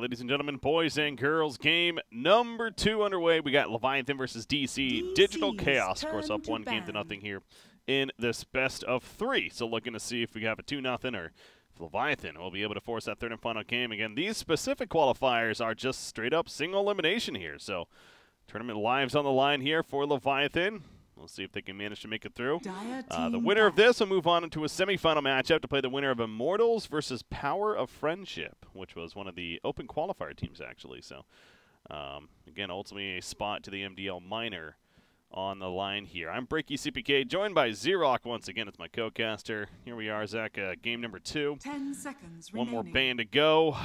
ladies and gentlemen, boys and girls, game number 2 underway. We got Leviathan versus DC. Digital Chaos, of course, up 1-0 here in this best of 3. So looking to see if we have a 2-0 or if Leviathan will be able to force that third and final game. Again, these specific qualifiers are just straight up single elimination here. So tournament lives on the line here for Leviathan. We'll see if they can manage to make it through. The winner of this will move on into a semifinal matchup to play the winner of Immortals versus Power of Friendship, which was one of the open qualifier teams, actually. So, again, ultimately a spot to the MDL minor on the line here. I'm Breaky CPK, joined by Xerox once again. It's my co-caster. Here we are, Zach, game number 2. 10 seconds One remaining. more band to go.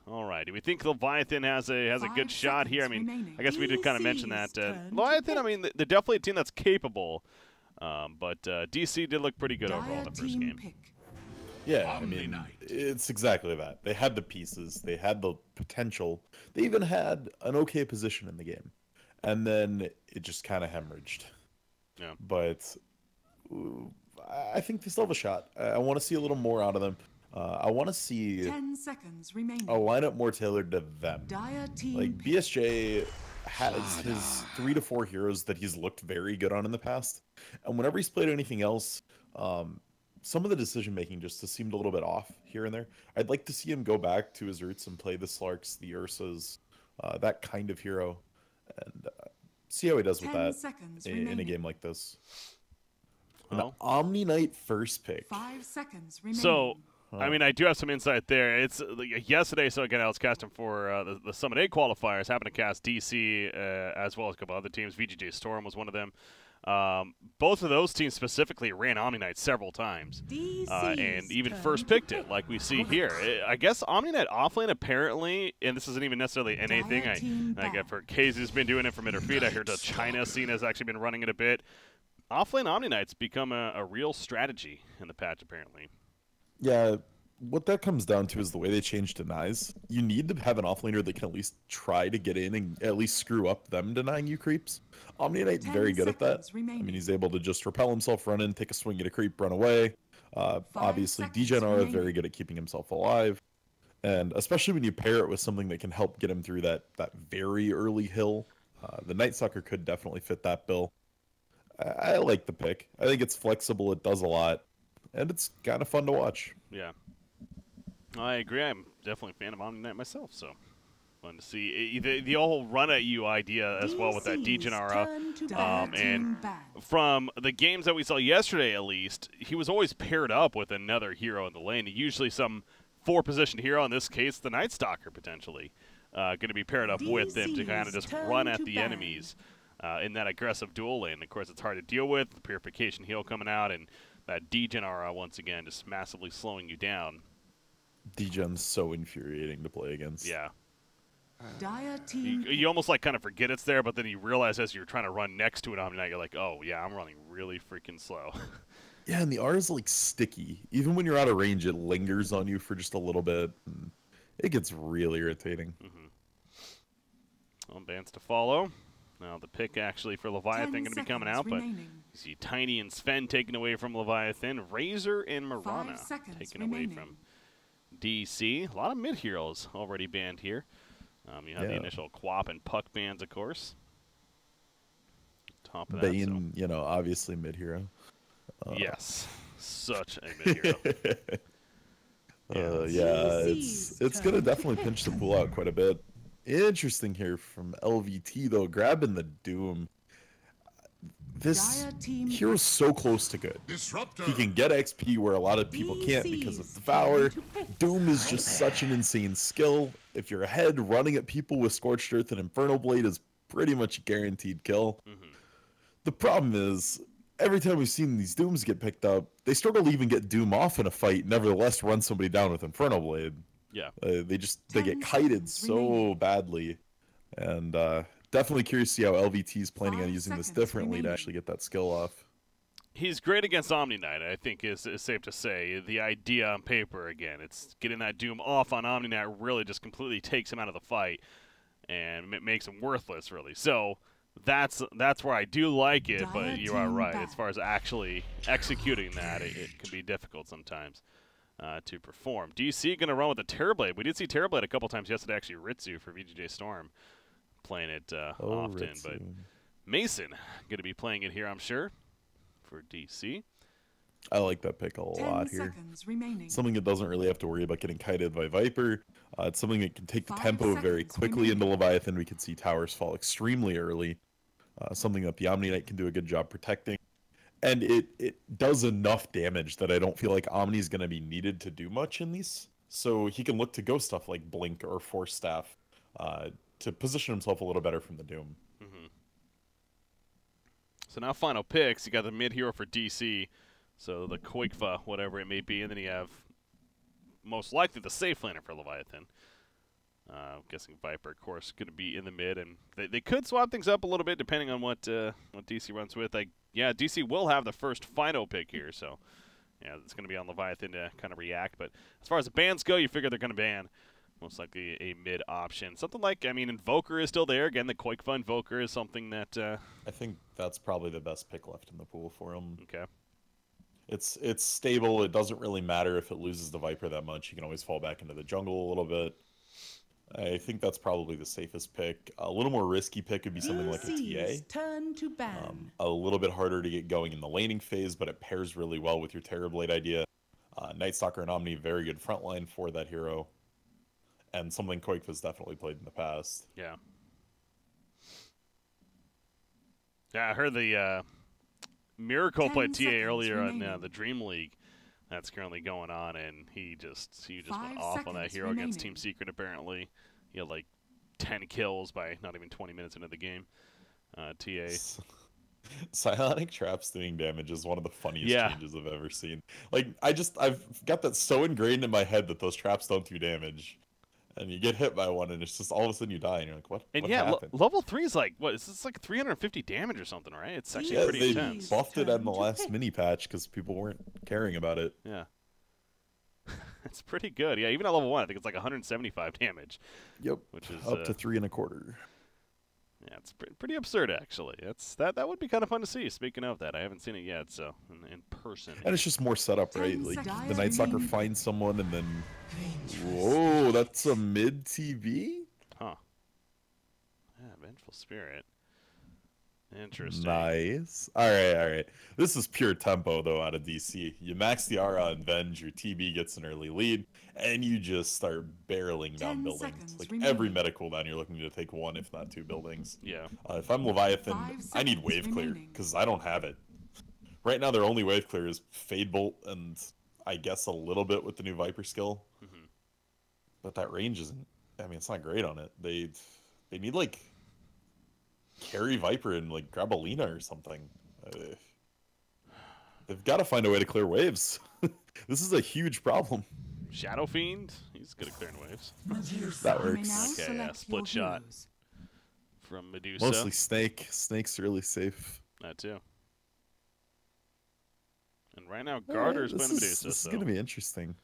All right. Do we think Leviathan has a good shot here? I mean, remaining. I guess we did kind of mention DC's that. turn Leviathan, to I mean, they're definitely a team that's capable, but DC did look pretty good overall in the first game. Pick. Yeah, I mean, it's exactly that. They had the pieces. They had the potential. They even had an okay position in the game. And then it just kind of hemorrhaged. Yeah. But I think they still have a shot. I want to see a little more out of them. I want to see 10 seconds remaining. a lineup more tailored to them. Dire team Like, pick. BSJ has his 3 to 4 heroes that he's looked very good on in the past. And whenever he's played anything else, some of the decision-making just seemed a little bit off here and there. I'd like to see him go back to his roots and play the Slarks, the Ursas, that kind of hero, and see how he does with 10 that seconds in a remaining. game like this. Well. An Omni Knight first pick. 5 seconds remaining. So, I mean, I do have some insight there. It's yesterday, so again, I was casting for the Summit 8 qualifiers. Happened to cast DC as well as a couple other teams. VGJ Storm was one of them. Both of those teams specifically ran Omni Knight several times, and even first picked it, like we see here. I guess Omni Knight offlane apparently, and this isn't even necessarily an NA thing. I get for KZ's been doing it from Interfeed. I heard the China scene has actually been running it a bit. Offlane Omni Knight's become a real strategy in the patch, apparently. Yeah, what that comes down to is the way they change denies. You need to have an offlaner that can at least try to get in and at least screw up them denying you creeps. Omni Knight's 10 very good at that. seconds remaining. I mean, he's able to just repel himself, run in, take a swing at a creep, run away. Obviously, seconds DJ Nara is remaining. very good at keeping himself alive. And especially when you pair it with something that can help get him through that very early hill. The Night Sucker could definitely fit that bill. I like the pick. I think it's flexible, it does a lot, and it's kind of fun to watch. Yeah, I agree. I'm definitely a fan of Omni Knight myself, so fun to see the whole run at you idea as well with that DC's Degenara. turn to Dire And team back. from the games that we saw yesterday, at least, he was always paired up with another hero in the lane. Usually some 4-position hero. In this case, the Night Stalker potentially going to be paired up with them to kind of just DC's run at turn the to enemies in that aggressive duel lane. Of course, it's hard to deal with. The Purification heal coming out, and that Degenara once again just massively slowing you down. Degen's so infuriating to play against. Yeah. Dire team You almost like kind of forget it's there, but then you realize as you're trying to run next to an Omni Knight, you're like, oh yeah, I'm running really freaking slow. Yeah, and the R is like sticky. Even when you're out of range, it lingers on you for just a little bit. And it gets really irritating. Well, bands to follow. Now the pick actually for Leviathan 10 going to be coming seconds out, but remaining. you see Tiny and Sven taken away from Leviathan. Razor and Marana 5 seconds taken remaining. away from DC. A lot of mid heroes already banned here. You have the Yeah. initial Quap and Puck bans, of course. Top of that, Bane, you know, obviously mid hero. yes, such a mid hero. Yeah, DC's it's gonna turn. definitely pinch the pool out quite a bit. Interesting here from LVT though, grabbing the Doom. This Dire team hero's so close to good. He can get XP where a lot of people can't because of Devour. Doom is just such an insane skill. If you're ahead, running at people with Scorched Earth and Infernal Blade is pretty much a guaranteed kill. The problem is, every time we've seen these Dooms get picked up, they struggle to even get Doom off in a fight, nevertheless run somebody down with Infernal Blade. Yeah. They 10 get kited seconds so remaining. badly. And definitely curious to see how LVT is planning on 5 using this seconds differently remaining. to actually get that skill off. He's great against Omni Knight, I think is safe to say. The idea on paper, again, it's getting that Doom off on Omni Knight really just completely takes him out of the fight and makes him worthless, really. So that's where I do like it, but you are right. As far as actually executing that, it can be difficult sometimes. to perform. DC going to run with the Terrorblade. We did see Terrorblade a couple times yesterday, actually Ritsu for VGJ Storm playing it often. Ritsu. But Mason going to be playing it here, I'm sure, for DC. I like that pick a lot here. Something that doesn't really have to worry about getting kited by Viper. It's something that can take the tempo very quickly into Leviathan. We can see towers fall extremely early. Something that the Omni Knight can do a good job protecting. And it does enough damage that I don't feel like Omni's going to be needed to do much in these. So he can look to go stuff like Blink or Force Staff to position himself a little better from the Doom. Mm-hmm. So now final picks. You got the mid hero for DC. So the Qualifier, whatever it may be. And then you have most likely the safe laner for Leviathan. I'm guessing Viper, of course, going to be in the mid. And they could swap things up a little bit depending on what DC runs with. Yeah, DC will have the first final pick here, so yeah, it's going to be on Leviathan to kind of react. But as far as the bans go, you figure they're going to ban most likely a mid option. Something like, I mean, Invoker is still there. Again, the Qualifier Invoker is something that... I think that's probably the best pick left in the pool for him. Okay. It's stable. It doesn't really matter if it loses the Viper that much. You can always fall back into the jungle a little bit. I think that's probably the safest pick. A little more risky pick would be something like a TA. Turn to ban. A little bit harder to get going in the laning phase, but it pairs really well with your Terrorblade idea. Night Stalker and Omni, very good frontline for that hero. And something Quake has definitely played in the past. Yeah. Yeah, I heard the Miracle played TA earlier on the Dream League. That's currently going on, and he just went off on that hero against Team Secret, apparently. He had like 10 kills by not even 20 minutes into the game. TA. Psionic Traps doing damage is one of the funniest changes I've ever seen. Like, I've got that so ingrained in my head that those traps don't do damage. And you get hit by one, and it's just all of a sudden you die, and you're like, what? And what yeah, happened? level 3 is like, what? It's like 350 damage or something, right? It's actually pretty intense. They buffed it on the last mini patch because people weren't caring about it. Yeah. It's pretty good. Yeah, even at level 1, I think it's like 175 damage. Yep. Which is up to 3.25. Yeah, it's pretty absurd, actually. That would be kind of fun to see. Speaking of that, I haven't seen it yet, so in person. And it's just more setup, right? Like the Night Stalker finds someone, and then whoa, that's a mid TV. Huh? Yeah, Vengeful Spirit. Interesting. Nice. All right. This is pure tempo, though, out of DC. You max the aura on Venge, your TB gets an early lead, and you just start barreling down buildings. Like every meta cooldown, you're looking to take 1, if not 2 buildings. Yeah. If I'm Leviathan, I need wave clear, because I don't have it. Right now, their only wave clear is Fade Bolt, and I guess a little bit with the new Viper skill. Mm-hmm. But that range isn't, I mean, it's not great on it. They need, like, carry Viper and like grab a Lina or something. They've got to find a way to clear waves. This is a huge problem. Shadow Fiend, he's good at clearing waves. That works. Okay, yeah, split shot from Medusa. Mostly Snake. Snake's really safe. That too. And right now, Garter's playing Medusa. This is going to be interesting.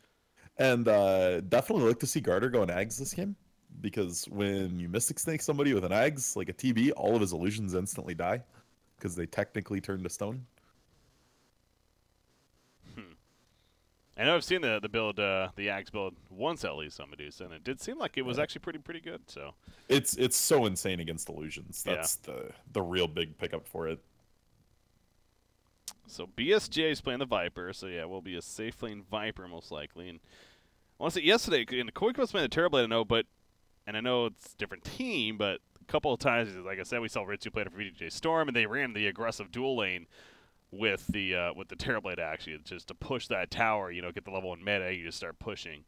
And definitely look to see Garter go in Ags this game. Because when you Mystic Snake somebody with an Ags, like a TB, all of his illusions instantly die. Because they technically turn to stone. I know I've seen the build, the Ags build once at least on Medusa, and it did seem like it was actually pretty good. So it's so insane against illusions. That's the real big pickup for it. So BSJ is playing the Viper, so yeah, we'll be a safe lane Viper most likely. And I want to say yesterday, in the Quake was playing the Terrorblade, I know it's a different team, but a couple of times, like I said, we saw Ritsu play it for VGJ Storm, and they ran the aggressive dual lane with the Terrorblade actually, just to push that tower, get the level 1 meta, you just start pushing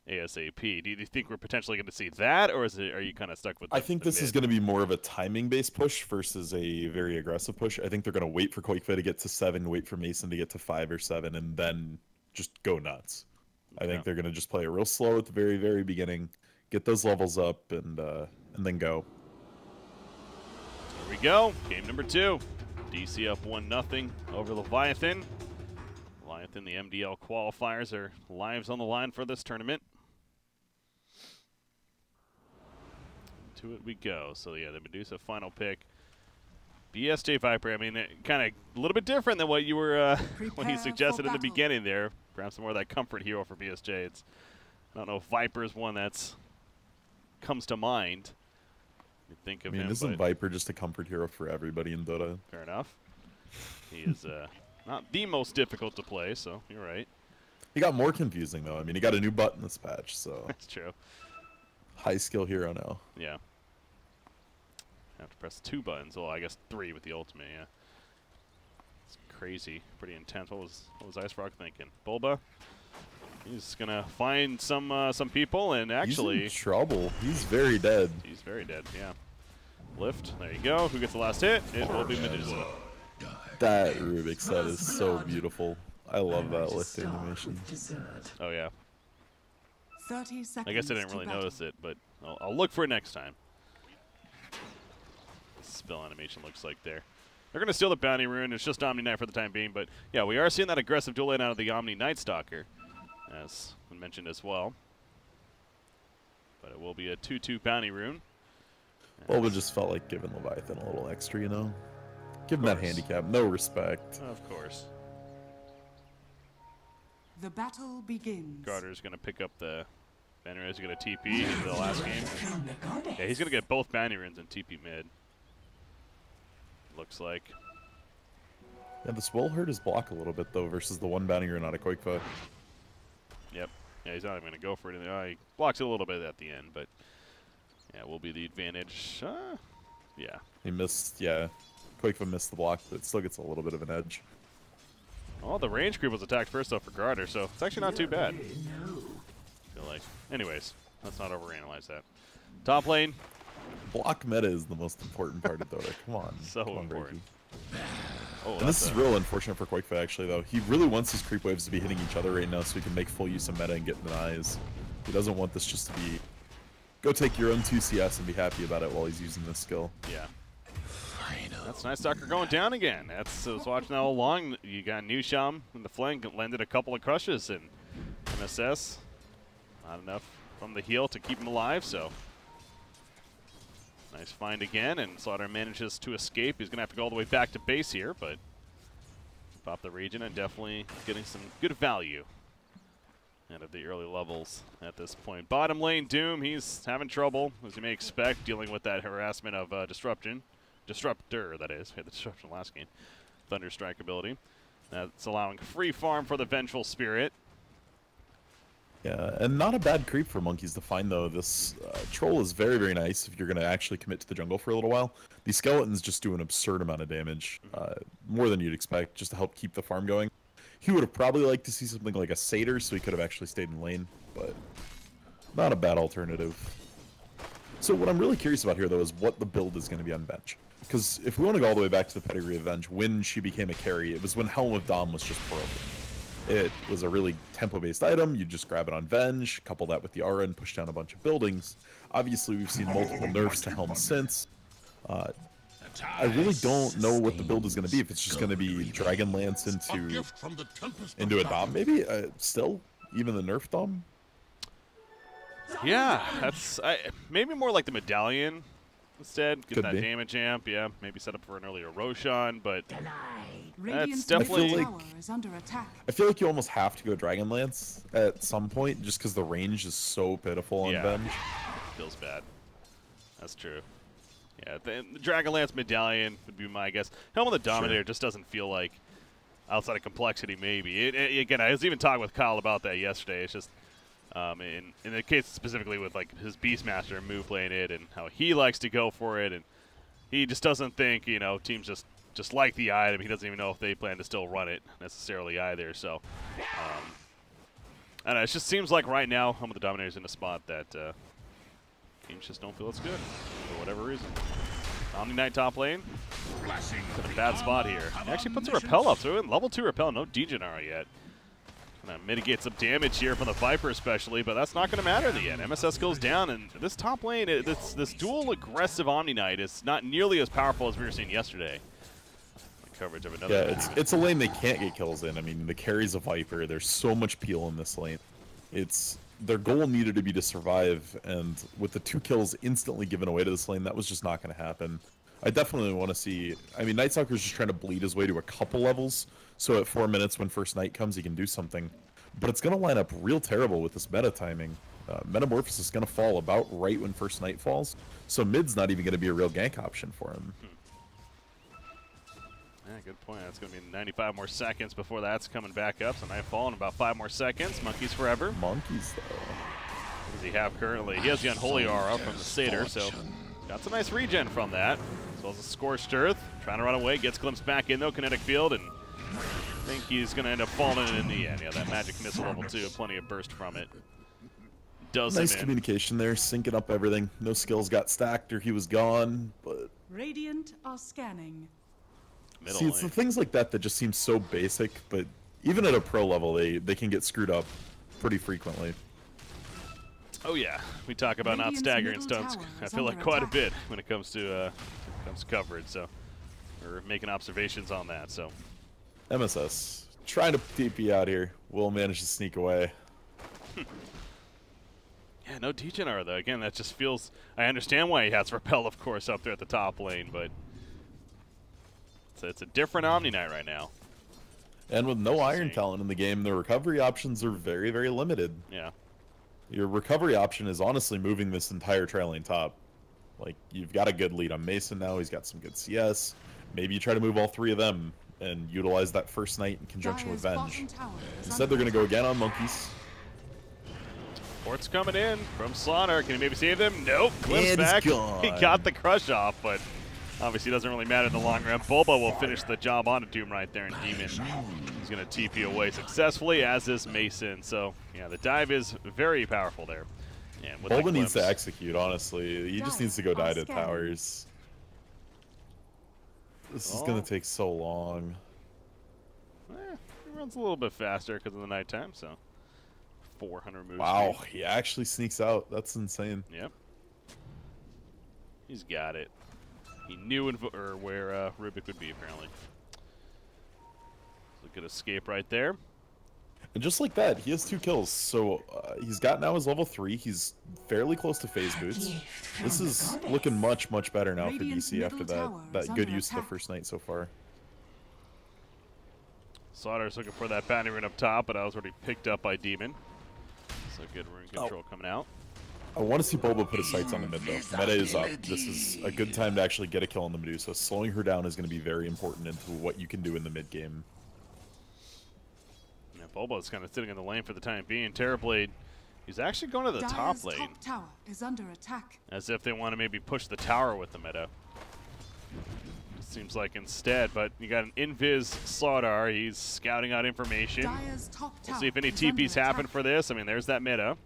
ASAP. Do you think we're potentially going to see that, or are you kind of stuck with I think this is going to be more of a timing-based push versus a very aggressive push. I think they're going to wait for Qualifier to get to 7, wait for Mason to get to 5 or 7, and then just go nuts. I think they're going to just play it real slow at the very, very beginning, get those levels up, and then go. Here we go. Game number 2. DC up 1-0 over Leviathan. Leviathan, the MDL qualifiers, are lives on the line for this tournament. To it we go. So yeah, the Medusa final pick. BSJ Viper, I mean, kind of a little bit different than what you were, what he suggested in the beginning there. perhaps more of that comfort hero for BSJ. It's, I don't know if Viper is one that's comes to mind. You think of him, isn't Viper just a comfort hero for everybody in Dota? Fair enough. He is not the most difficult to play, so you're right. He got more confusing, though. I mean, he got a new button this patch, so... That's true. High skill hero now. Yeah. Have to press 2 buttons. Well, I guess 3 with the ultimate, yeah. It's crazy. Pretty intense. What was Ice Frog thinking? Bulba? He's going to find some people, and actually... He's in trouble. He's very dead. He's very dead, yeah. Lift. There you go. Who gets the last hit? It will be Medusa. That Rubik's set is so beautiful. I love that lift animation. Oh, yeah. 30 seconds. I guess I didn't really notice it, but I'll look for it next time. Spell animation looks like there. They're going to steal the bounty rune. It's just Omni Knight for the time being, but yeah, we are seeing that aggressive dual lane out of the Omni Night Stalker, as mentioned as well. But it will be a 2/2 bounty rune. Well, we just felt like giving Leviathan a little extra, you know? Give him that handicap. No respect. Of course. The battle begins. Garter's going to pick up the banner as he's going to TP into the last game. Yeah, he's going to get both bounty runes and TP mid. Looks like. Yeah, this will hurt his block a little bit, though, versus the one bounty rune out of Qualifier. Yep. Yeah, he's not even going to go for it. He blocks it a little bit at the end, but yeah, will be the advantage. Yeah. He missed, yeah. Qualifier missed the block, but it still gets a little bit of an edge. Oh, the range creep was attacked first, though, for Garter, so it's actually not too bad. I feel like. Anyways, let's not overanalyze that. Top lane. Block meta is the most important part of Dota. Come on. So Come on, important. Oh, and this is real unfortunate for Qualifier, actually, though. He really wants his creep waves to be hitting each other right now so he can make full use of meta and get denies. He doesn't want this just to be, go take your own 2 CS and be happy about it while he's using this skill. Yeah. That's Night Stalker going down again. I was watching that all along. You got Nusham in the flank, landed a couple of crushes, and MSS, not enough from the heal to keep him alive, so. Nice find again, and Slaughter manages to escape. He's going to have to go all the way back to base here, but pop the region and definitely getting some good value out of the early levels at this point. Bottom lane, Doom, he's having trouble, as you may expect, dealing with that harassment of Disruptor, that is. We had the Disruption last game. Thunderstrike ability. That's allowing free farm for the Vengeful Spirit. Yeah, and not a bad creep for monkeys to find, though. This troll is very, very nice if you're going to actually commit to the jungle for a little while. These skeletons just do an absurd amount of damage, more than you'd expect, just to help keep the farm going. He would have probably liked to see something like a satyr, so he could have actually stayed in lane, but not a bad alternative. So what I'm really curious about here, though, is what the build is going to be on bench. Because if we want to go all the way back to the Pedigree of Venge, when she became a carry, it was when Helm of Dom was just broken. It was a really tempo-based item. You just grab it on Venge, couple that with the aura, and push down a bunch of buildings. Obviously, we've seen multiple nerfs to Helm since. I really don't know what the build is going to be. If it's just going to be Dragon Lance into a Dom, maybe? Still? Even the nerf Dom? Yeah, that's maybe more like the Medallion instead. Get that be. damage amp, yeah. Maybe set up for an earlier Roshan, but Radiant's that's definitely... tower is under attack. I feel like you almost have to go Dragon Lance at some point, just because the range is so pitiful on Venge. Feels bad. That's true. Yeah, the Dragonlance Medallion would be my guess. Helm of the Dominator just doesn't feel like outside of complexity, maybe. Again, I was even talking with Kyle about that yesterday. It's just, in the case specifically with like his Beastmaster and move playing it and how he likes to go for it, and he just doesn't think, you know, teams just like the item. He doesn't even know if they plan to still run it necessarily either. So, I don't know, it just seems like right now Helm of the Dominator's in a spot that teams just don't feel it's good for whatever reason. Omni Knight top lane. In a bad spot here. He actually puts a repel up, so in level 2 repel, no Degenara yet. Gonna mitigate some damage here from the Viper especially, but that's not gonna matter in the end. MSS goes down, and this top lane, this dual aggressive Omni Knight is not nearly as powerful as we were seeing yesterday. The coverage of another. Yeah, it's a lane they can't get kills in. I mean, the carry's a Viper. There's so much peel in this lane. Their goal needed to be to survive, and with the 2 kills instantly given away to this lane, that was just not going to happen. I definitely want to see... I mean, Night Stalker's just trying to bleed his way to a couple levels, so at 4 minutes when first night comes, he can do something. but it's going to line up real terrible with this meta timing. Metamorphosis is going to fall about right when First Night falls, so mid's not even going to be a real gank option for him. Yeah, good point. That's going to be 95 more seconds before that's coming back up. So Nightfall in about 5 more seconds. Monkeys forever. Monkeys, though. What does he have currently? He has the Unholy Aura from the Satyr, so got some nice regen from that. As well as a Scorched Earth. Trying to run away. Gets glimpsed back in, though. Kinetic Field, and I think he's going to end up falling in the end. Yeah, that Magic Missile level 2. Plenty of burst from it. Does nice communication there, syncing up everything. No skills got stacked or he was gone, but... Radiant are scanning. See, it's the things like that that just seem so basic, but even at a pro level, they can get screwed up pretty frequently. Oh yeah, we talk about not staggering stunts. I feel like quite a bit when it comes to coverage, so or making observations on that. So MSS trying to TP out here. Will manage to sneak away. Yeah, no Degener though. Again, that just feels. I understand why he has Repel, of course, up there at the top lane, but it's a different Omni Knight right now. And with no Iron talent in the game, the recovery options are very, very limited. Yeah. Your recovery option is honestly moving this entire trailing top. Like, you've got a good lead on Mason now. He's got some good CS. Maybe you try to move all 3 of them and utilize that First Night in conjunction with Venge. Instead, they're going to go again on Monkeys. Port's coming in from Slaughter. Can he maybe save them? Nope. Glimpse back. Gone. He got the crush off, but obviously doesn't really matter in the long run. Bulba will finish the job on a Doom right there, and Demon is going to TP away successfully, as is Mason. So, yeah, the dive is very powerful there. And with Bulba needs to execute, honestly. He just needs to go die to towers. This is going to take so long. He runs a little bit faster because of the nighttime, so 400 moves. Wow, he actually sneaks out. That's insane. Yep. He's got it. He knew where Rubik would be, apparently. So good escape right there. And just like that, he has 2 kills. So he's got now his level 3. He's fairly close to phase boots. This is looking much, much better now for DC after that good use of the First Night so far. Slaughter's looking for that bounty rune up top, but I was already picked up by Demon. So good rune control coming out. I want to see Bulba put his sights on the mid, though. Meta is up. This is a good time to actually get a kill on the Medusa. Slowing her down is going to be very important into what you can do in the mid game. Yeah, Bulba's kind of sitting in the lane for the time being. Terrorblade, he's actually going to the top lane. Top tower is under attack. As if they want to maybe push the tower with the meta. It seems like instead, but you got an Invis Slaughter. He's scouting out information. We'll see if any TPs happen for this. I mean, there's that meta.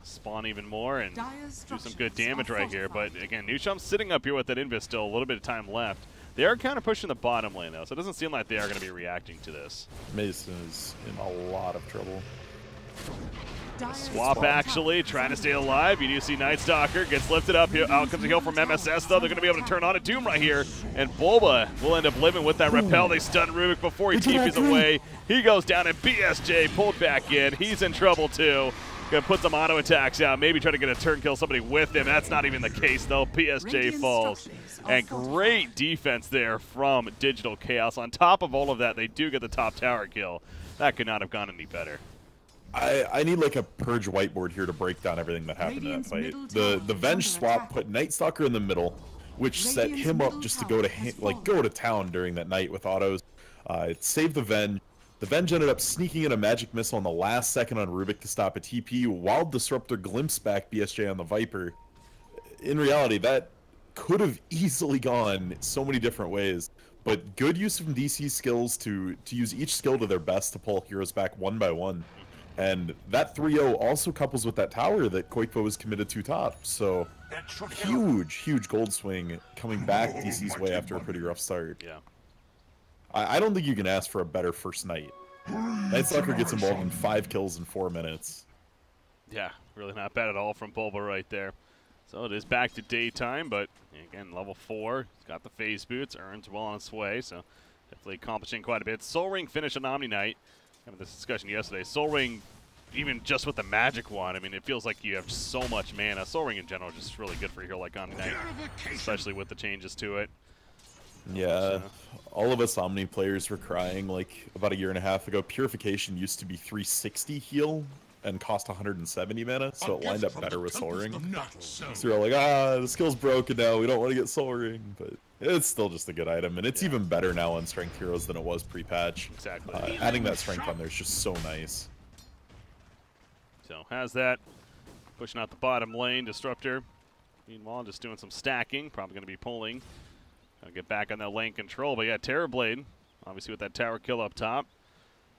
Spawn even more and do some good damage right here. But again, Newsham's sitting up here with that Invis still, a little bit of time left. They are kind of pushing the bottom lane though, so it doesn't seem like they are going to be reacting to this. Mason is in a lot of trouble. Swap actually, trying to stay alive. You do see Night Stalker gets lifted up. Out comes a heal from MSS though. They're going to be able to turn on a Doom right here. And Bulba will end up living with that repel. They stun Rubik before he TPs away. He goes down and BSJ pulled back in. He's in trouble too. Gonna put some auto attacks out, maybe try to get a turn kill somebody with him. That's not even the case though. PSJ falls. And great defense there from Digital Chaos. On top of all of that, they do get the top tower kill. That could not have gone any better. I need like a purge whiteboard here to break down everything that happened in that fight. The Venge swap put Night Stalker in the middle, which set him up just to go to town during that night with autos. It saved the Venge. The Venge ended up sneaking in a Magic Missile on the last second on Rubik to stop a TP, while Disruptor glimpsed back BSJ on the Viper. In reality, that could have easily gone so many different ways, but good use from DC's skills to use each skill to their best to pull heroes back one by one. And that 3-0 also couples with that tower that Quakefoe was committed to top, so huge gold swing coming back DC's way after a pretty rough start. Yeah. I don't think you can ask for a better first night. Night Stalker gets involved in 5 kills in 4 minutes. Yeah, really not bad at all from Bulba right there. So it is back to daytime, but again, level 4. He's got the phase boots, earns well on its way, so definitely accomplishing quite a bit. Soul Ring finished on Omni Knight. Having this discussion yesterday. Soul Ring, even just with the magic one, I mean, it feels like you have so much mana. Soul Ring in general is just really good for a hero like Omni Knight, especially with the changes to it. Yeah, all of us Omni players were crying like about a year and a half ago. Purification used to be 360 heal and cost 170 mana, so it lined up better with Soul Ring. So you're like, the skill's broken now, we don't want to get Soul Ring, but it's still just a good item, and it's even better now on Strength Heroes than it was pre-patch. Exactly. Adding that Strength on there is just so nice. So has that, pushing out the bottom lane, Disruptor. Meanwhile, just doing some stacking, probably going to be pulling. Gonna get back on that lane control, but yeah, Terrorblade, obviously with that tower kill up top.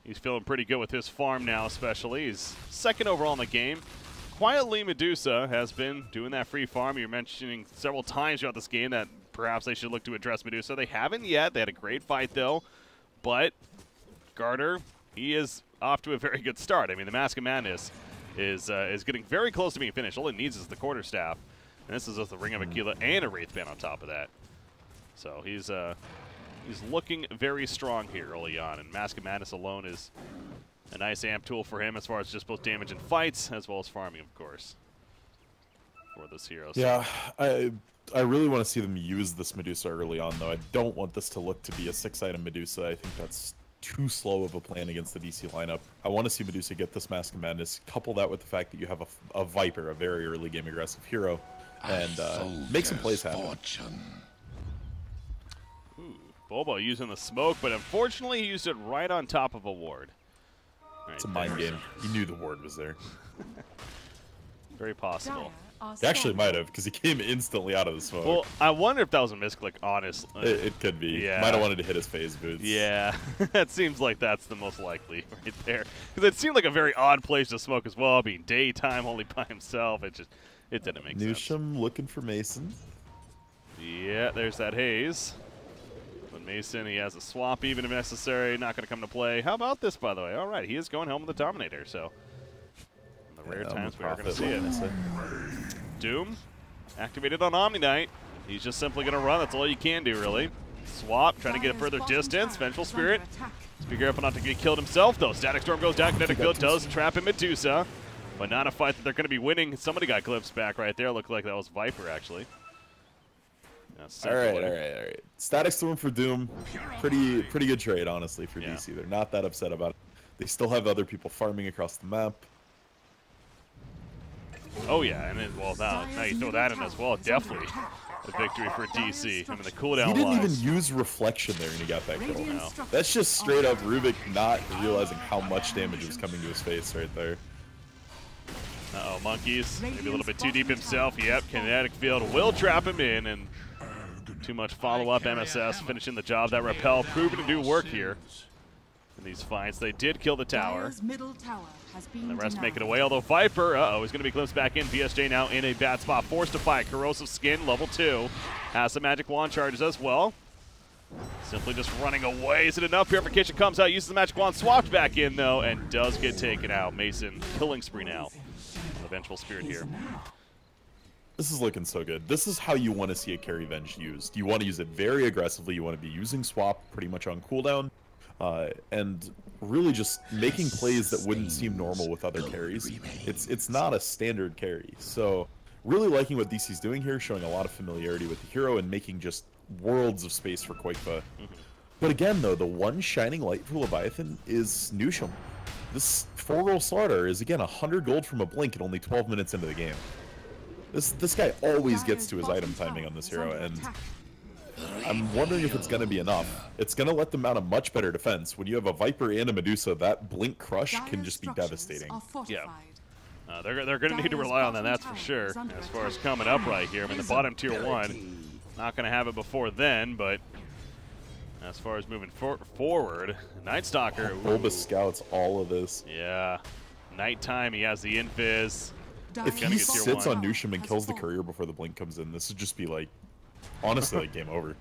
He's feeling pretty good with his farm now, especially. He's second overall in the game. Quietly, Medusa has been doing that free farm. You're mentioning several times throughout this game that perhaps they should look to address Medusa. They haven't yet. They had a great fight, though. But Garter, he is off to a very good start. I mean, the Mask of Madness is getting very close to being finished. All it needs is the quarterstaff. And this is with the Ring of Aquila and a Wraith Band on top of that. So he's looking very strong here early on, and Mask of Madness alone is a nice amp tool for him as far as just both damage and fights, as well as farming, of course, for this hero. Yeah, I really want to see them use this Medusa early on, though. I don't want this to look to be a 6-item Medusa. I think that's too slow of a plan against the DC lineup. I want to see Medusa get this Mask of Madness, couple that with the fact that you have a Viper, a very early game aggressive hero, and make some plays happen. Bobo using the smoke, but unfortunately he used it right on top of a ward. Right, it's a mind game. He knew the ward was there. Very possible. He actually might have, because he came instantly out of the smoke. Well, I wonder if that was a misclick, honestly. It could be. Yeah. Might have wanted to hit his phase boots. Yeah, that seems like that's the most likely right there. Because it seemed like a very odd place to smoke as well, being daytime only by himself. It didn't make sense. Newsham looking for Mason. Yeah, there's that haze. But Mason, he has a swap even if necessary, not going to come to play. How about this, by the way? All right, he is going home with the Dominator, so in the rare times we are going to see it. Doom, activated on Omni Knight. He's just simply going to run. That's all you can do, really. Swap, trying to get a further distance. Vengeful Spirit. Let's be careful not to get killed himself, though. Static Storm goes down. Kinetic Field does trap in Medusa, but not a fight that they're going to be winning. Somebody got glimpsed back right there. Looked like that was Viper, actually. All right. Static Storm for Doom. Pretty good trade, honestly, for DC. They're not that upset about it. They still have other people farming across the map. Oh, yeah, and then, well, now you throw that in as well. Definitely a victory for DC. I mean, the cooldown He didn't even use Reflection there when he got that kill. No. That's just straight up Rubik not realizing how much damage was coming to his face right there. Uh-oh, Monkeys. Maybe a little bit too deep himself. Yep, Kinetic Field will trap him in, and too much follow-up. MSS finishing the job. That Repel proving to do work here in these fights. They did kill the tower. And the rest make it away, although Viper, is going to be glimpsed back in. VSJ now in a bad spot. Forced to fight. Corrosive Skin, level 2. Has some magic wand charges as well. Simply just running away. Is it enough? Purification comes out, uses the magic wand, swapped back in, though, and does get taken out. Mason killing spree now. The Vengeful Spirit here. This is looking so good. This is how you want to see a carry Venge used. You want to use it very aggressively. You want to be using swap pretty much on cooldown. And really just making plays that wouldn't seem normal with other carries. It's not a standard carry. So really liking what DC's doing here, showing a lot of familiarity with the hero and making just worlds of space for Qualifier. But again, though, the one shining light for Leviathan is Newsham. This 4-roll slaughter is, again, 100 gold from a blink and only 12 minutes into the game. This guy always gets to his item timing on this hero, and I'm wondering if it's going to be enough. It's going to let them mount a much better defense. When you have a Viper and a Medusa, that blink crush can just be devastating. Yeah. They're going to need to rely on that, that's for sure. As far as coming up right here, I mean, the bottom tier 1, not going to have it before then, but as far as moving forward, Night Stalker. Bulbous scouts all of this. Yeah. Nighttime, he has the invis. If he sits on Newsham and kills the courier before the blink comes in, this would just be like, honestly, like game over.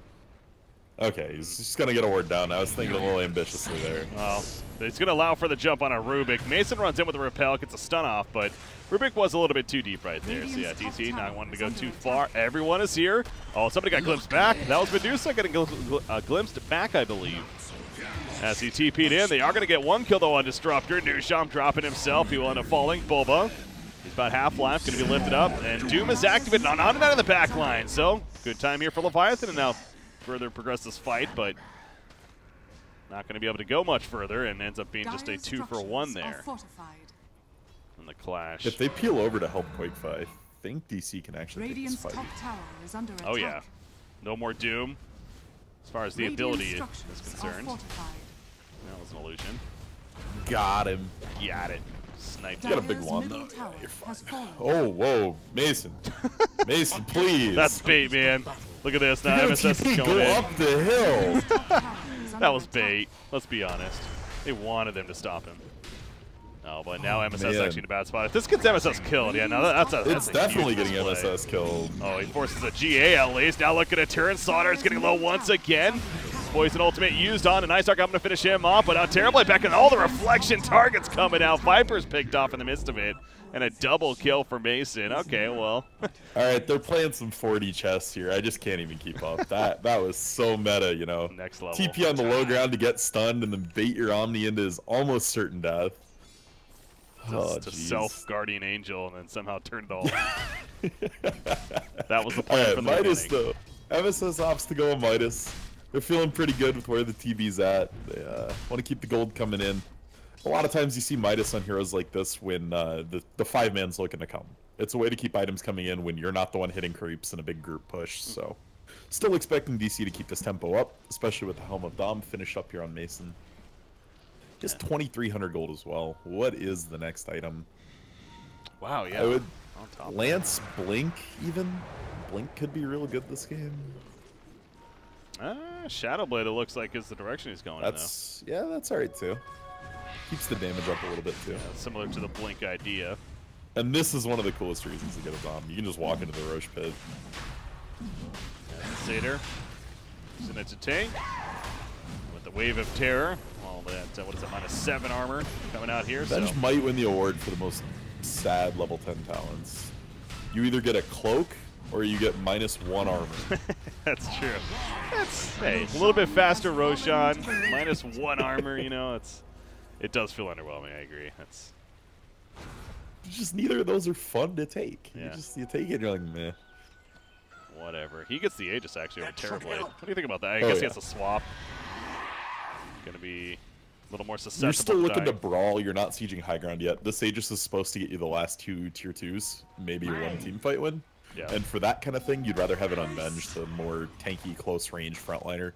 Okay, he's just going to get a ward down. I was thinking a little ambitiously there. Well, it's going to allow for the jump on a Rubik. Mason runs in with a repel, gets a stun off, but Rubik was a little bit too deep right there. So yeah, DC not wanting to go too far. Everyone is here. Oh, somebody got glimpsed back. That was Medusa getting glimpsed back, I believe. As he TP'd in, they are going to get one kill though on Disruptor. Newsham dropping himself. He will end up falling. Bulba. He's about half life, going to be lifted up, and Doom is activated on Omni Knight in the back line. So, good time here for Leviathan, and now further progress this fight, but not going to be able to go much further, and ends up being just a 2-for-1 there in the clash. If they peel over to help Qualifier, I think DC can actually take this fight. Top tower is under attack. Oh yeah, no more Doom as far as the ability is concerned. That was an illusion. Got him. Got it. Sniped. You got a big one though. Yeah, you're fine. Oh, whoa, Mason. Mason, please. That's bait, man. Look at this. Now MSS is go going in. up the hill. That was bait. Let's be honest. They wanted them to stop him. Oh, but now MSS actually in a bad spot. If this gets MSS killed, yeah, now that's it's definitely getting MSS killed. Oh, he forces a GA at least. Now look at a turn. Slaughter is getting low once again. Poison ultimate used on, and Iceark, I'm going to finish him off, but Terribly back and all the reflection targets coming out. Viper's picked off in the midst of it, and a double kill for Mason. Okay, well. All right, they're playing some 4D chess here. I just can't even keep up. That was so meta, you know. Next level. TP on the low ground to get stunned and then bait your Omni into his almost certain death. Just a self-guardian angel and then somehow turned it all. That was the plan from the Midas, beginning. though. MSS opts to go on Midas. They're feeling pretty good with where the TB's at. They want to keep the gold coming in. A lot of times you see Midas on heroes like this when the 5-man's looking to come. It's a way to keep items coming in when you're not the one hitting creeps in a big group push. So, still expecting DC to keep this tempo up, especially with the Helm of Dom finished up here on Mason. Just 2,300 gold as well. What is the next item? Wow, yeah. I would Lance Blink even. Blink could be real good this game. Shadowblade, it looks like, is the direction he's going in, though. Yeah, that's alright too. Keeps the damage up a little bit too. Yeah, similar to the Blink idea. And this is one of the coolest reasons to get a Dom. You can just walk into the Roche pit. Satyr using it to tank with the Wave of Terror. All that, what is it, -7 armor coming out here. Venge might win the award for the most sad level 10 talents. You either get a cloak or you get -1 armor. That's true. That's, hey, a little bit faster Roshan, -1 armor, you know, it does feel underwhelming, I agree. That's just neither of those are fun to take. Yeah. You take it and you're like, meh. Whatever. He gets the Aegis actually over Terrorblade. What do you think about that? I guess he has to swap. Gonna be a little more susceptible. You're still looking to brawl. You're not sieging high ground yet. This Aegis is supposed to get you the last 2 tier 2s, maybe one team fight win. Yeah. And for that kind of thing, you'd rather have it on Venge, the more tanky, close range frontliner,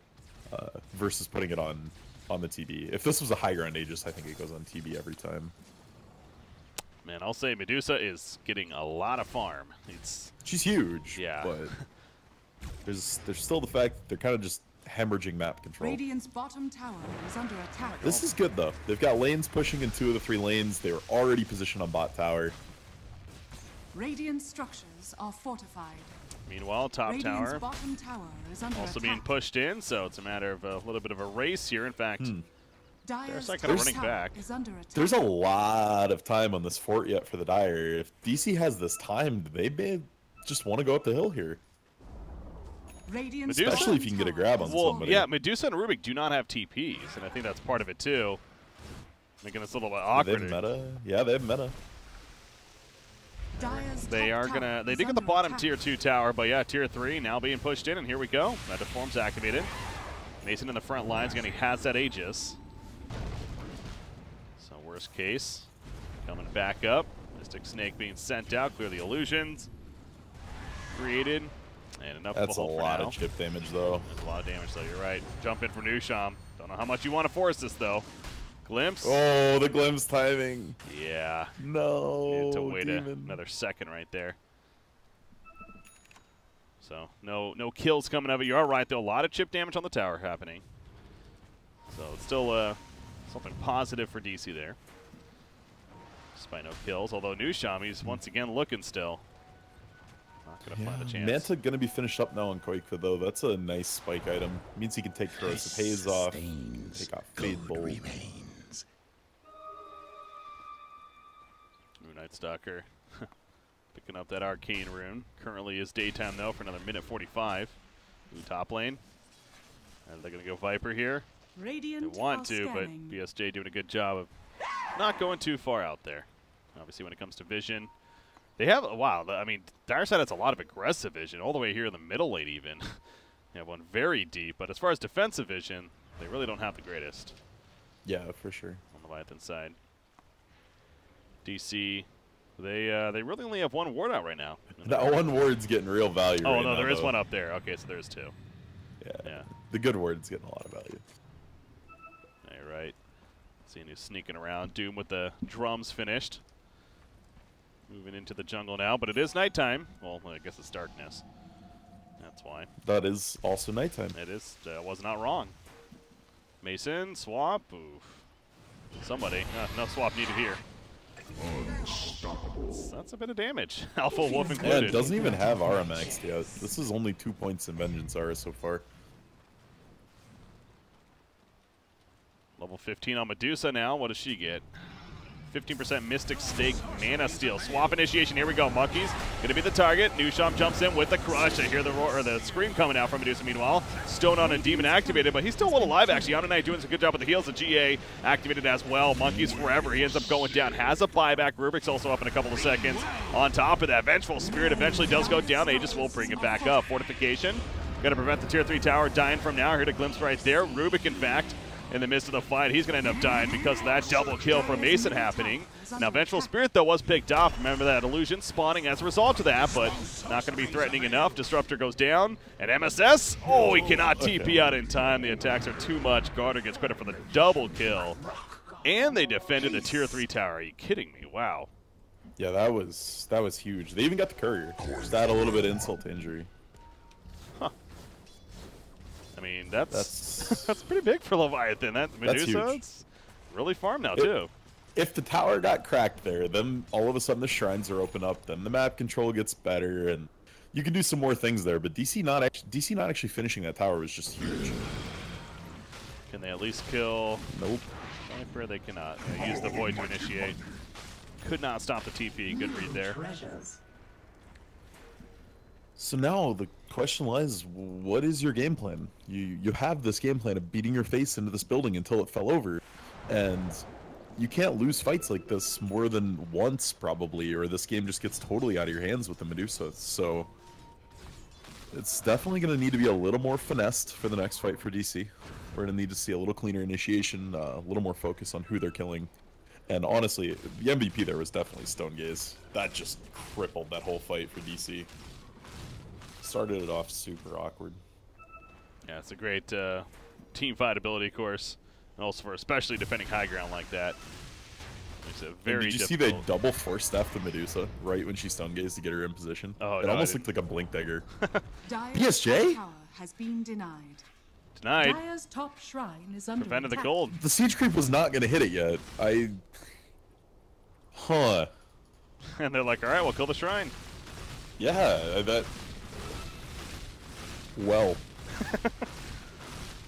versus putting it on the TB. If this was a high ground Aegis, I think it goes on TB every time. Man, I'll say Medusa is getting a lot of farm. She's huge. Yeah. But there's still the fact that they're kind of just hemorrhaging map control. Radiant's bottom tower is under attack. This is good though. They've got lanes pushing in 2 of the 3 lanes. They were already positioned on bot tower. Radiant structures are fortified. Meanwhile, top tower bottom tower is under also attack. being pushed in, so it's a matter of a little bit of a race here. In fact, Dire's kind of running back. There's a lot of time on this fort yet for the Dire. If DC has this timed, they may just want to go up the hill here. Medusa, especially if you can get a grab on somebody. Yeah, Medusa and Rubik do not have TPs, and I think that's part of it too, making this a little bit awkward. They have meta. Yeah, they have meta. They are gonna. They did get the bottom tier 2 tower, but yeah, tier 3 now being pushed in, and here we go. Meta form's activated. Mason in the front lines, again, he has that Aegis. So worst case, coming back up. Mystic Snake being sent out, clear the illusions. Created. And enough That's of a a lot of chip damage, though. There's a lot of damage, though. You're right. Jump in for Nusham. Don't know how much you want to force this, though. Glimpse. Oh, the glimpse timing. Yeah. No. Needed to wait another second right there. So no kills coming of it. You are right, though. A lot of chip damage on the tower happening. So it's still something positive for DC there. Despite no kills. Although Nusham, he's once again looking still. Not going to find a chance. Manta going to be finished up now on Quakefa, though. That's a nice spike item. Means he can take Corrosive Haze off, take off Fade Bolt. Moonlight Stalker picking up that Arcane Rune. Currently is daytime, though, for another minute 45. New top lane. And they're going to go Viper here. They want to, but BSJ doing a good job of not going too far out there. Obviously, when it comes to vision. They have, wow, I mean, Dire Side has a lot of aggressive vision, all the way here in the middle lane even. They have one very deep, but as far as defensive vision, they really don't have the greatest. Yeah, for sure. On the Leviathan side. DC, they really only have one ward out right now. That one ward's getting real value. Oh, right no, now, there is though. one up there. Okay, so there's two. Yeah. The good ward's getting a lot of value. All right. Seeing who's sneaking around. Doom with the drums finished. Moving into the jungle now, but it is nighttime. Well, I guess it's darkness. That's why. That is also nighttime. It is. Was not wrong. Mason, swap. Oof. Somebody. No swap needed here. That's a bit of damage. Alpha Wolf included. Yeah, it doesn't even have RMX yet. This is only 2 points in Vengeance Aura so far. Level 15 on Medusa now. What does she get? 15% Mystic Stake Mana Steal. Swap initiation. Here we go. Monkeys gonna be the target. Nusham jumps in with the crush. I hear the roar, or the scream coming out from Medusa. Meanwhile, Stone on a Demon activated, but he's still a little alive actually. Yona Knight doing some good job with the heals. The GA activated as well. Monkeys forever. He ends up going down. Has a buyback. Rubik's also up in a couple of seconds. On top of that, Vengeful Spirit eventually does go down. Aegis will bring it back up. Fortification. Got to prevent the tier 3 tower dying from now. Heard a glimpse right there. Rubik, in fact, in the midst of the fight, he's going to end up dying because of that double kill from Mason happening. Now, Vengeful Spirit, though, was picked off. Remember that illusion spawning as a result of that, but not going to be threatening enough. Disruptor goes down, and MSS, oh, he cannot TP out in time. The attacks are too much. Garter gets credit for the double kill. And they defended the tier 3 tower. Are you kidding me? Wow. Yeah, that was huge. They even got the courier. Just add a little bit of insult to injury. I mean, that's that's pretty big for Leviathan. That Medusa, it's really farm now, too. If the tower got cracked there, then all of a sudden the shrines are open up, then the map control gets better, and you can do some more things there. But DC not actually finishing that tower was just huge. Can they at least kill? Nope. Sniper, they cannot. Yeah, use the Void to initiate. Could not stop the TP. Good read there. So now the question lies, what is your game plan? You have this game plan of beating your face into this building until it fell over, and you can't lose fights like this more than once probably, or this game just gets totally out of your hands with the Medusa. So it's definitely going to need to be a little more finessed for the next fight for DC. We're going to need to see a little cleaner initiation, a little more focus on who they're killing. And honestly, the MVP there was definitely Stone Gaze. That just crippled that whole fight for DC. Started it off super awkward. Yeah, it's a great team fight ability, of course, and also for especially defending high ground like that. It's a very Did you see they double force staff the Medusa right when she stun gazed to get her in position? Oh, it no, almost looked like a blink dagger. PSJ has been denied. Denied. Dire's top shrine is under Prevented the attack. gold. The siege creep was not going to hit it yet. And they're like, all right, we'll kill the shrine. Yeah, that. Well.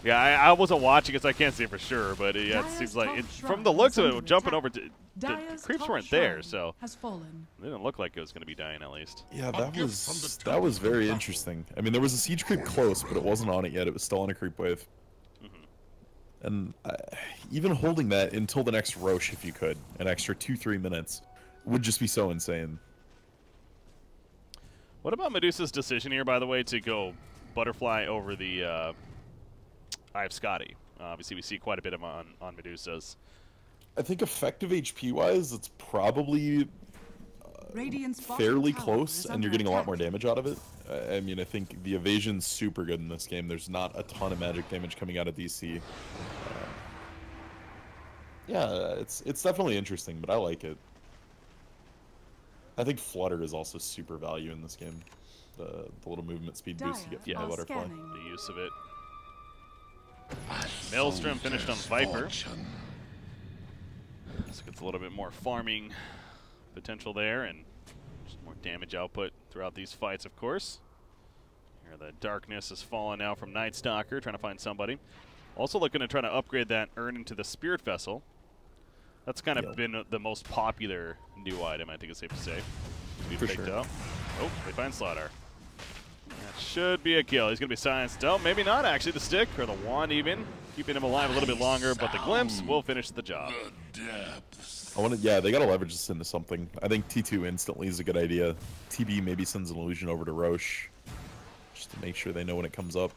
Yeah, I wasn't watching it, so I can't say for sure, but yeah, it seems like from the looks of it, jumping over to the creeps weren't there, so has fallen. it didn't look like it was going to be dying at least. Yeah, that was very interesting. I mean, there was a siege creep close, but it wasn't on it yet. It was still on a creep wave. And even holding that until the next Roche, if you could, an extra 2-3 minutes, would just be so insane. What about Medusa's decision here, by the way, to go Butterfly over the Eye of Scotty? Obviously, we see quite a bit of on Medusas. I think effective HP-wise, it's probably fairly close, and you're getting a lot more damage out of it. I mean, I think the evasion's super good in this game. There's not a ton of magic damage coming out of DC. Yeah, it's definitely interesting, but I like it. I think Flutter is also super value in this game. The little movement speed boost you get from the Butterfly. The use of it. Maelstrom finished on Viper. So gets a little bit more farming potential there, and just more damage output throughout these fights, of course. Here the darkness has fallen now from Night Stalker, trying to find somebody. Also looking to try to upgrade that urn into the Spirit Vessel. That's kind of been the most popular new item, I think it's safe to say. Be picked up. Oh, they find Slaughter. That should be a kill. He's going to be silenced. Oh, maybe not, actually. The stick, or the wand even, keeping him alive a little bit longer, but the glimpse will finish the job. Yeah, they got to leverage this into something. I think T2 instantly is a good idea. TB maybe sends an illusion over to Roche, just to make sure they know when it comes up.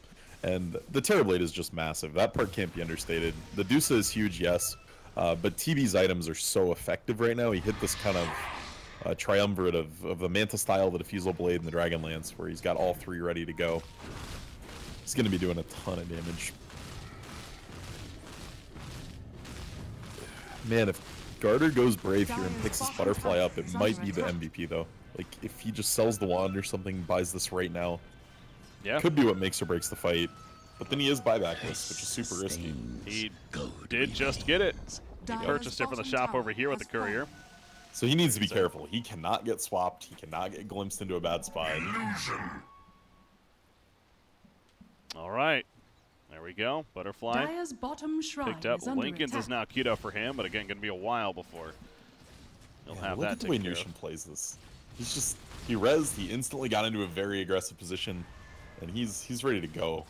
And the Terrorblade is just massive. That part can't be understated. The Dusa is huge, yes, but TB's items are so effective right now. He hit this kind of triumvirate of the Manta Style, the Diffusal Blade, and the Dragon Lance, where he's got all three ready to go. He's going to be doing a ton of damage. Man, if Garter goes brave here and picks his Butterfly up, it might be the MVP, though. Like, if he just sells the wand or something, buys this right now, could be what makes or breaks the fight. But then he is buybackless, which is super risky. He did just get it. He purchased it from the shop over here with the courier. So he needs to be careful. He cannot get swapped. He cannot get glimpsed into a bad spot. All right. There we go. Butterfly picked up. Lincoln's is now queued up for him, but again, going to be a while before he'll have that taken care of. Look at the way Nushin plays this. He's just, he rezzed, he instantly got into a very aggressive position, and he's ready to go.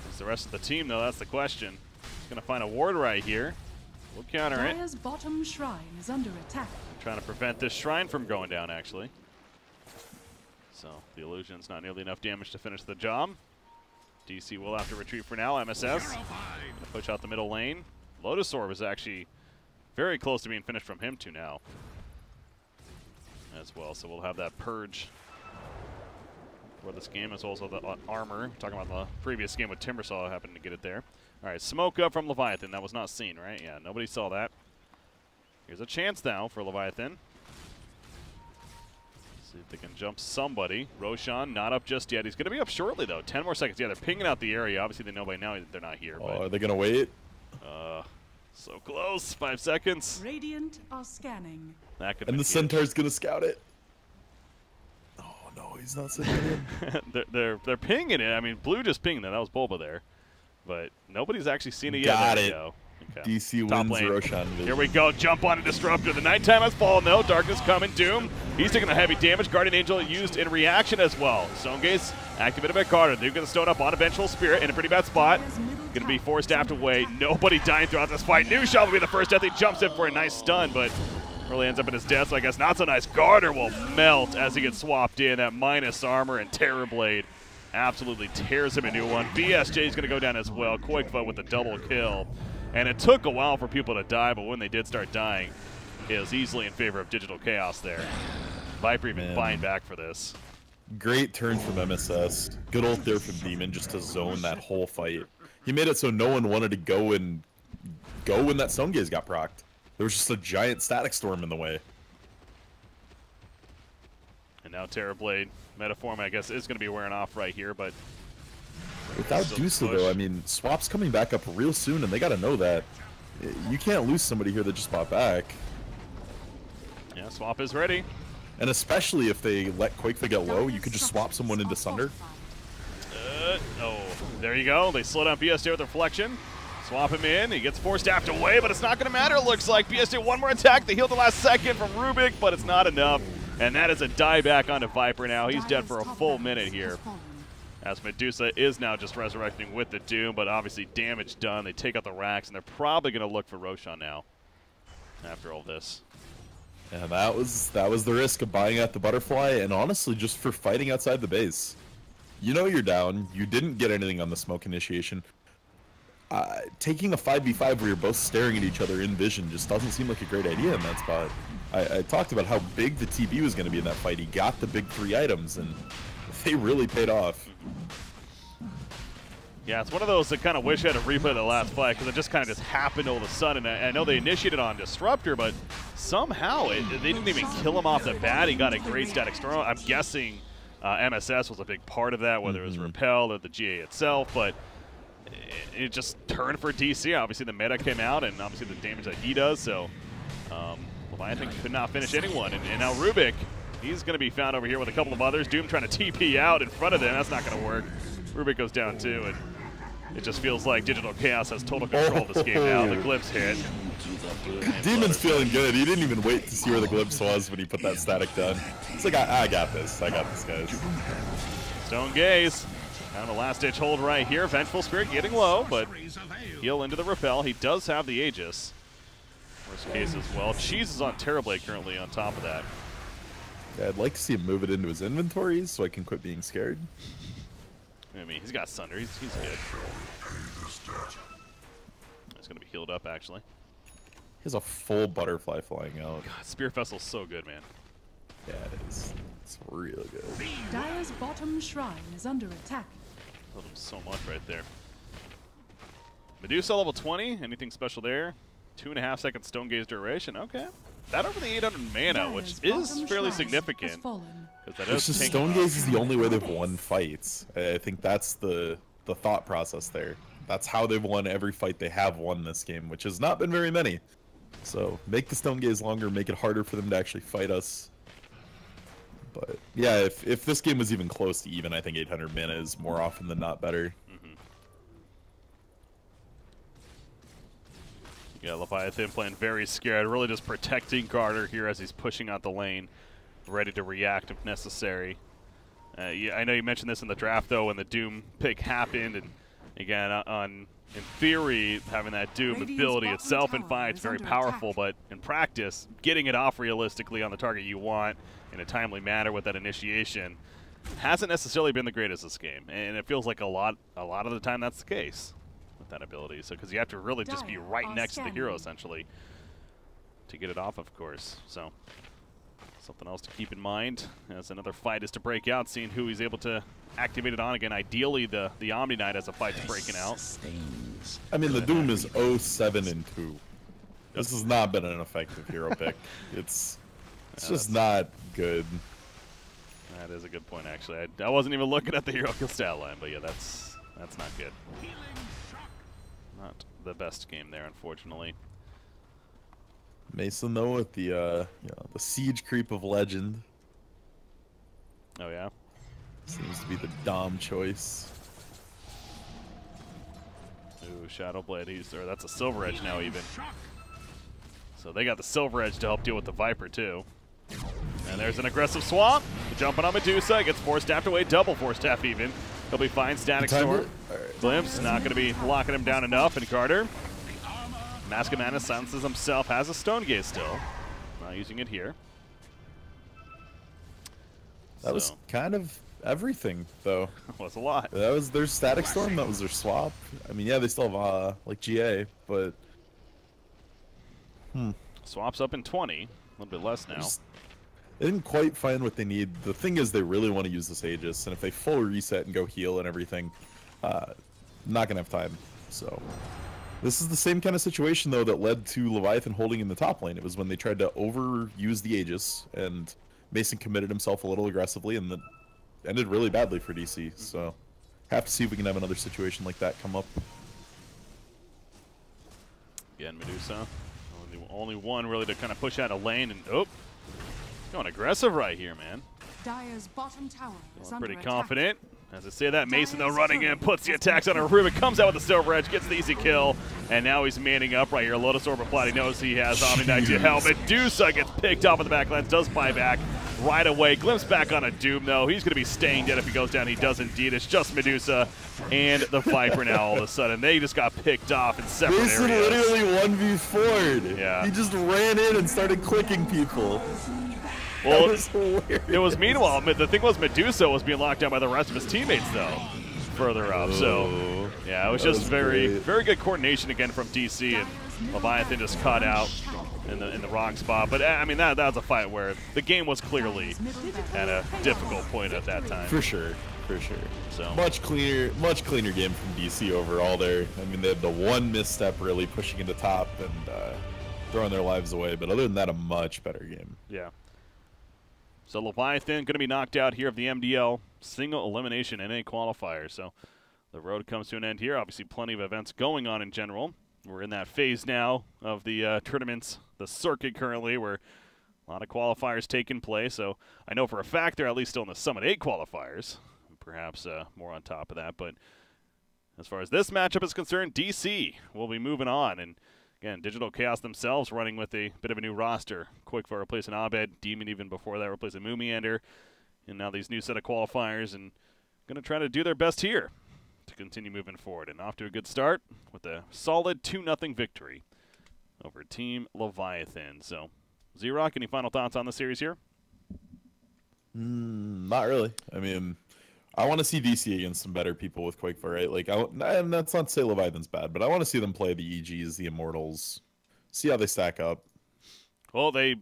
Who's the rest of the team, though? That's the question. He's going to find a ward right here. We'll counter it. Dire's bottom shrine is under attack. Trying to prevent this shrine from going down, actually. So the illusion's not nearly enough damage to finish the job. DC will have to retreat for now. MSS gonna push out the middle lane. Lotus Orb is actually very close to being finished from him too now as well. So we'll have that purge for this game, as also the armor. We're talking about the previous game with Timbersaw happened to get it there. All right, smoke up from Leviathan. That was not seen, right? Yeah, nobody saw that. Here's a chance now for Leviathan. See if they can jump somebody. Roshan not up just yet. He's going to be up shortly, though. 10 more seconds. Yeah, they're pinging out the area. Obviously, they know by now they're not here. Oh, are they going to wait? So close. 5 seconds. Radiant are scanning. That could and the Centaur's going to scout it. Oh, no, he's not sitting in. they're pinging it. I mean, blue just pinged it. That was Bulba there. But nobody's actually seen it yet. Got there it. we go. Okay. DC Top wins lane. Roshan vision. Here we go. Jump on a Disruptor. The nighttime has fallen, though. Darkness coming. Doom. He's taking the heavy damage. Guardian Angel used in reaction as well. Stone Gaze activated by Carter. They're going to stone up on a Vengeful Spirit in a pretty bad spot. Going to be forced staffed away. Nobody dying throughout this fight. New Shot will be the first death. He jumps in for a nice stun, but really ends up in his death, so I guess not so nice. Garter will melt as he gets swapped in. That minus armor and Terrorblade absolutely tears him a new one. BSJ is going to go down as well. Quakefoot with the double kill. And it took a while for people to die, but when they did start dying, it was easily in favor of Digital Chaos there. Viper even buying back for this. Great turn from MSS. Good ult there from Demon just to zone that whole fight. He made it so no one wanted to go when that Stone Gaze got procced. There was just a giant static storm in the way. And now Terrorblade, Metaform, I guess, is going to be wearing off right here, but without Dusa, though, I mean, Swap's coming back up real soon, and they got to know that. You can't lose somebody here that just bought back. Yeah, Swap is ready. And especially if they let Quakefoot get low, you could just swap someone into Sunder. Oh, there you go. They slow down BSJ with Reflection. Swap him in. He gets forced staffed away, but it's not going to matter, it looks like. BSJ, one more attack. They heal the last second from Rubik, but it's not enough. And that is a die back onto Viper now. He's dead for a full minute here, as Medusa is now just resurrecting with the Doom, but obviously damage done. They take out the racks, and they're probably going to look for Roshan now after all this. Yeah, that was the risk of buying out the Butterfly, and honestly, just for fighting outside the base. You know you're down. You didn't get anything on the smoke initiation. Taking a 5v5 where you're both staring at each other in vision just doesn't seem like a great idea in that spot. I talked about how big the TB was going to be in that fight. He got the big 3 items, and they really paid off. Yeah, it's one of those that kind of wish I had a replay of the last fight, because it just kind of happened all of a sudden. I know they initiated on Disruptor, but somehow they didn't even kill him off the bat. He got a great static storm. I'm guessing MSS was a big part of that, whether it was Repel or the GA itself, but it just turned for DC. Obviously the meta came out, and obviously the damage that he does, so Leviathan could not finish anyone. And now Rubik, he's going to be found over here with a couple of others. Doom trying to TP out in front of them. That's not going to work. Rubik goes down too, and it just feels like Digital Chaos has total control of this game now. The Glyphs hit. Demon's feeling good. He didn't even wait to see where the Glyphs was when he put that static down. It's like, I got this. I got this, guys. Stone Gaze. Kind of a last-ditch hold right here. Vengeful Spirit getting low, but heal into the Repel. He does have the Aegis. Worst case as well. Cheese is on Terrorblade currently on top of that. Yeah, I'd like to see him move it into his inventory so I can quit being scared. I mean, he's got Sunder. He's good. He's going to be healed up, actually. He has a full butterfly flying out. God, Spear Vessel's so good, man. Yeah, it is. It's real good. Dire's bottom shrine is under attack. Love him so much right there. Medusa level 20. Anything special there? 2.5 second Stone Gaze duration. Okay. That over the 800 mana, which is fairly significant. It's just Stone Gaze is the only way they've won fights. I think that's the thought process there. That's how they've won every fight they have won this game, which has not been very many. So make the Stone Gaze longer, make it harder for them to actually fight us. But yeah, if this game was even close to even, I think 800 mana is more often than not better. Yeah, Leviathan playing very scared, really just protecting Carter here as he's pushing out the lane, ready to react if necessary. Yeah, I know you mentioned this in the draft, though, when the Doom pick happened, and again, in theory, having that Doom ability itself in fights very powerful, but in practice, getting it off realistically on the target you want in a timely manner with that initiation hasn't necessarily been the greatest this game, and it feels like a lot of the time that's the case. That ability, so because you have to really just be right next to the hero essentially to get it off, of course. So something else to keep in mind as another fight is to break out, seeing who he's able to activate it on again. Ideally, the Omni Knight as a fight's breaking out. I mean, the Doom is 0-7-2. This has not been an effective hero pick. It's just not good. That is a good point, actually. I wasn't even looking at the hero kill stat line, but yeah, that's not good. Not the best game there, unfortunately. Mason, though, with the the siege creep of legend. Oh yeah, seems to be the Dom choice. Ooh, Shadowblade. That's a Silver Edge now, even. So they got the Silver Edge to help deal with the Viper too. And there's an aggressive swamp. Jumping on Medusa, gets Force Staffed away, double Force Staff even. He'll be fine. Static Storm. Glimpse, not going to be locking him down enough. And Carter, Mask of Madness silences himself, has a Stone Gaze still. Not using it here. That was kind of everything, though. Was a lot. That was their Static Storm, that was their swap. I mean, yeah, they still have, like, GA, but... Swaps up in 20. A little bit less now. They didn't quite find what they need. The thing is, they really want to use this Aegis, and if they full reset and go heal and everything, not going to have time. So this is the same kind of situation, though, that led to Leviathan holding in the top lane. It was when they tried to overuse the Aegis, and Mason committed himself a little aggressively, and that ended really badly for DC. So have to see if we can have another situation like that come up. Again, Medusa. Only one really to kind of push out a lane, and going aggressive right here, man. Dire's bottom tower is pretty under confident. As I say that, Mason, though, running in, puts the attacks on a Rubik, comes out with the Silver Edge, gets the easy kill, and now he's manning up right here. Lotus Orb applied. He knows he has Omni Knight to help. Medusa gets picked off in the backlines, does buy back right away. Glimpse back on a Doom, though. He's going to be staying dead if he goes down. He does indeed. It's just Medusa and the Viper now all of a sudden. They just got picked off in separate Mason areas. literally 1v4'd. Yeah. He just ran in and started clicking people. Well, it was meanwhile, the thing was Medusa was being locked down by the rest of his teammates, though, further up. So, yeah, it was just very good coordination again from DC, and Leviathan just caught out in the wrong spot. But, I mean, that was a fight where the game was clearly at a difficult point at that time. For sure. For sure. So much cleaner game from DC overall there. I mean, they had the one misstep really pushing into top and throwing their lives away. But other than that, a much better game. Yeah. So Leviathan going to be knocked out here of the MDL single elimination NA qualifier. So the road comes to an end here. Obviously plenty of events going on in general. We're in that phase now of the tournaments, the circuit currently, where a lot of qualifiers taking place. So I know for a fact they're at least still in the Summit 8 qualifiers. Perhaps more on top of that. But as far as this matchup is concerned, DC will be moving on. And again, Digital Chaos themselves running with a bit of a new roster. Quickfire replacing Abed, Demon even before that replacing Moomiander, and now these new set of qualifiers, and going to try to do their best here to continue moving forward. And off to a good start with a solid 2-0 victory over Team Leviathan. So, Z-Rock, any final thoughts on the series here? Not really. I mean, I want to see DC against some better people with Qualifier, right? Like, and that's not to say Leviathan's bad, but I want to see them play the EGs, the Immortals, see how they stack up. Well, they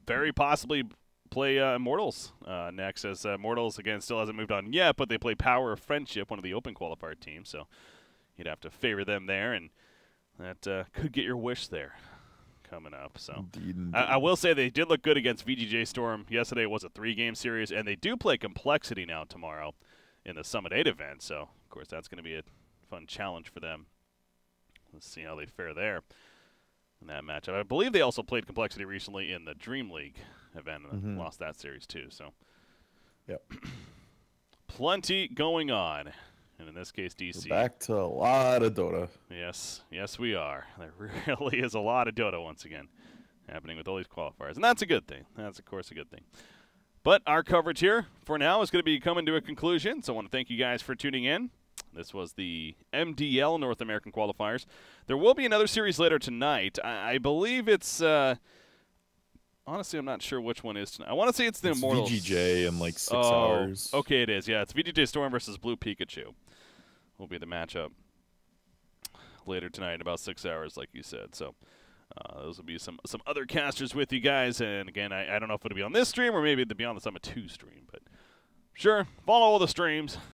very possibly play Immortals next, as Immortals, again, still hasn't moved on yet, but they play Power of Friendship, one of the Open Qualifier teams, so you'd have to favor them there, and that could get your wish there coming up. So Indeed. I will say they did look good against VGJ Storm. Yesterday was a 3-game series, and they do play Complexity now tomorrow in the Summit 8 event, so of course that's going to be a fun challenge for them. Let's see how they fare there in that matchup. I believe they also played Complexity recently in the Dream League event and lost that series too. So, yep, plenty going on, and in this case, DC. We're back to a lot of Dota. Yes, yes, we are. There really is a lot of Dota once again happening with all these qualifiers, and that's a good thing. That's of course a good thing. But our coverage here for now is going to be coming to a conclusion. So I want to thank you guys for tuning in. This was the MDL North American Qualifiers. There will be another series later tonight. I believe it's, honestly, I'm not sure which one is tonight. I want to say it's the Immortals. VGJ in like 6 hours. Okay, it is. Yeah, it's VGJ Storm versus Blue Pikachu will be the matchup later tonight in about 6 hours, like you said. So those will be some other casters with you guys. And again, I don't know if it'll be on this stream or maybe the Beyond the Summit 2 stream, but sure, follow all the streams.